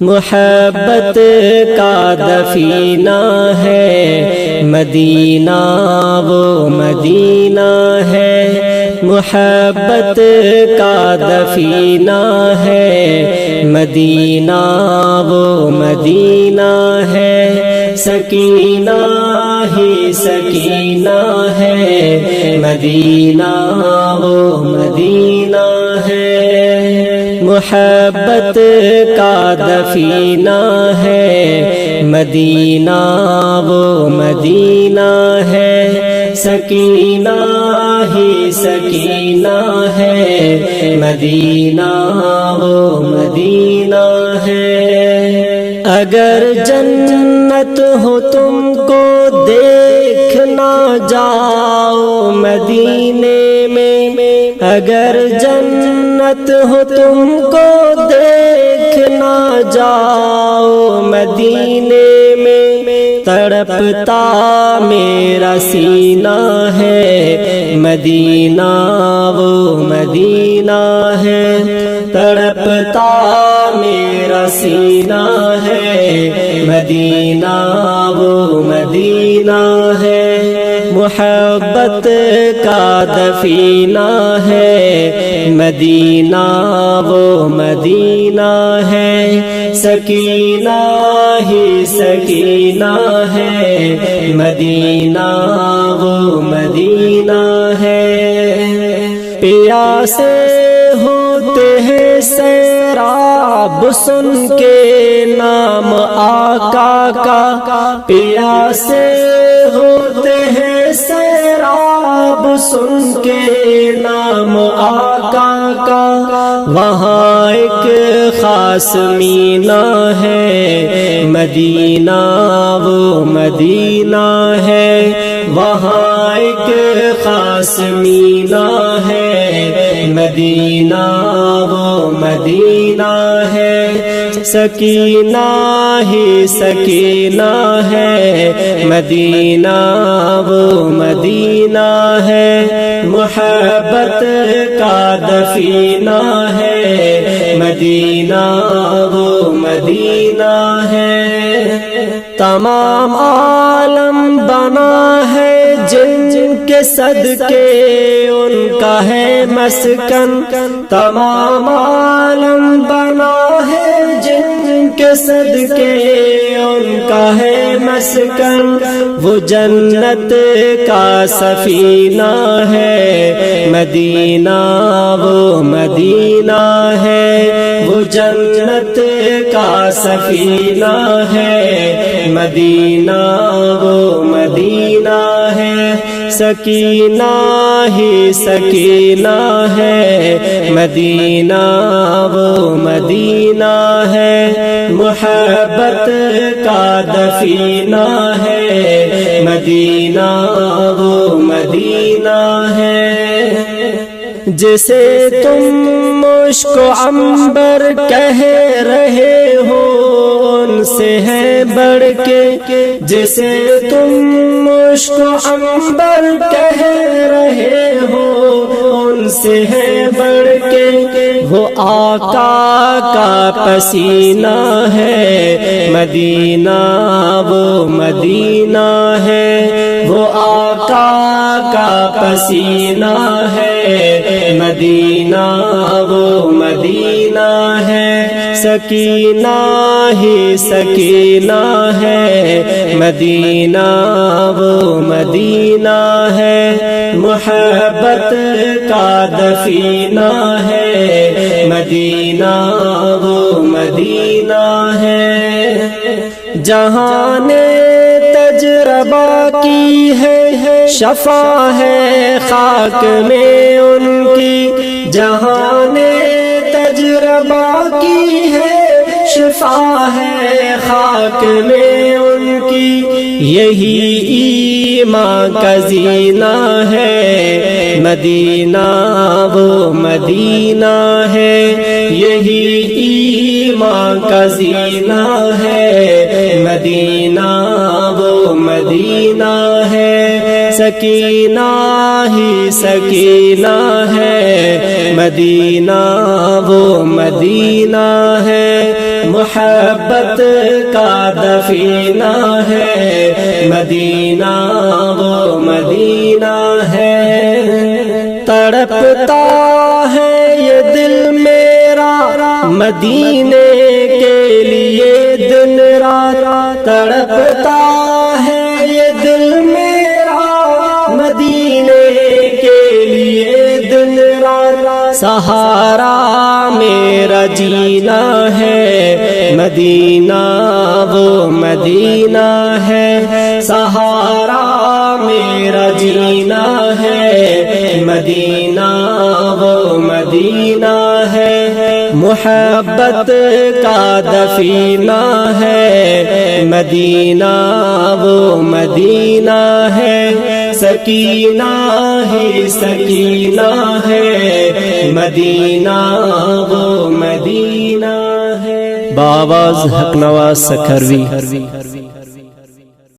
محبت کا دفینہ ہے مدینہ، وہ مدینہ ہے۔ محبت کا دفینہ ہے مدینہ، وہ مدینہ ہے۔ سکینہ ہی سکینہ ہے مدینہ، وہ مدینہ ہے۔ محبت کا دفینہ ہے مدینہ، وہ مدینہ ہے۔ سکینہ ہی سکینہ ہے مدینہ، وہ مدینہ ہے۔ اگر جنت ہو تم کو دیکھنا جاؤ مدینے میں، اگر جنت ہو تم کو دیکھنا جاؤ مدینے میں، تڑپتا میرا سینہ ہے مدینہ، وہ مدینہ ہے۔ تڑپتا میرا سینہ ہے مدینہ، وہ مدینہ ہے۔ محبت کا دفینہ ہے مدینہ، وہ مدینہ ہے۔ سکینہ ہی سکینہ ہے مدینہ، وہ مدینہ ہے۔ پیاسے ہوتے ہیں سیراب سن کے نام آقا کا، پیاسے ہوتے ہیں سیراب سن کے نام آقا کا۔ وہاں ایک خاص مینہ ہے مدینہ، وہ مدینہ ہے۔ وہاں ایک خاص مینہ ہے مدینہ، وہ مدینہ ہے۔ سکینہ ہی سکینہ ہے مدینہ، وہ مدینہ ہے۔ محبت کا دفینہ ہے مدینہ، وہ مدینہ ہے۔ تمام عالم بنا ہے جن کے صدقے ان کا ہے مسکن، تمام عالم بنا ہے جن کے صدقے ان کا ہے مسکن۔ وہ جنت کا سفینہ ہے مدینہ، وہ مدینہ ہے۔ وہ جنت کا سفینہ ہے مدینہ، وہ مدینہ ہے۔ سکینہ ہی سکینہ ہے مدینہ، وہ مدینہ ہے۔ محبت کا دفینہ ہے مدینہ، وہ مدینہ ہے۔ جسے تم مشک و عنبر کہہ رہے ہو ان سے ہے بڑھ کے، جسے تم مشک و عنبر کہہ رہے ہو ان سے ہے بڑھ کے۔ وہ آقا کا پسینہ ہے مدینہ، وہ مدینہ ہے۔ وہ آقا کا پسینہ ہے مدینہ، وہ مدینہ ہے۔ سکینہ ہی سکینہ ہے مدینہ، وہ مدینہ ہے۔ محبت کا دفینہ ہے مدینہ، وہ مدینہ ہے۔ جہاں نے تجربہ کی ہے شفا ہے خاک میں ان کی، جہاں نے تجربہ کی ہے شفا ہے خاک میں ان کی۔ یہی ایمان کا زینہ ہے مدینہ، وہ مدینہ ہے۔ یہی ایمان کا زینہ ہے مدینہ، وہ مدینہ ہے۔ سکینہ ہی سکینہ ہے مدینہ، وہ مدینہ ہے۔ محبت کا دفینہ ہے مدینہ، وہ مدینہ ہے۔ تڑپتا ہے یہ دل میرا مدینے کے لیے دن رات، تڑپتا ہے یہ دل میرا مدینے کے لیے دن رات۔ سہارا میرا جینا ہے مدینہ، وہ مدینہ ہے۔ سہارا میرا جینا ہے مدینہ، وہ مدینہ ہے۔ محبت کا دفینہ ہے مدینہ، وہ مدینہ ہے۔ سکینہ ہی سکینہ ہے مدینہ، وہ مدینہ ہے۔ بآواز حق نواز سکھروی۔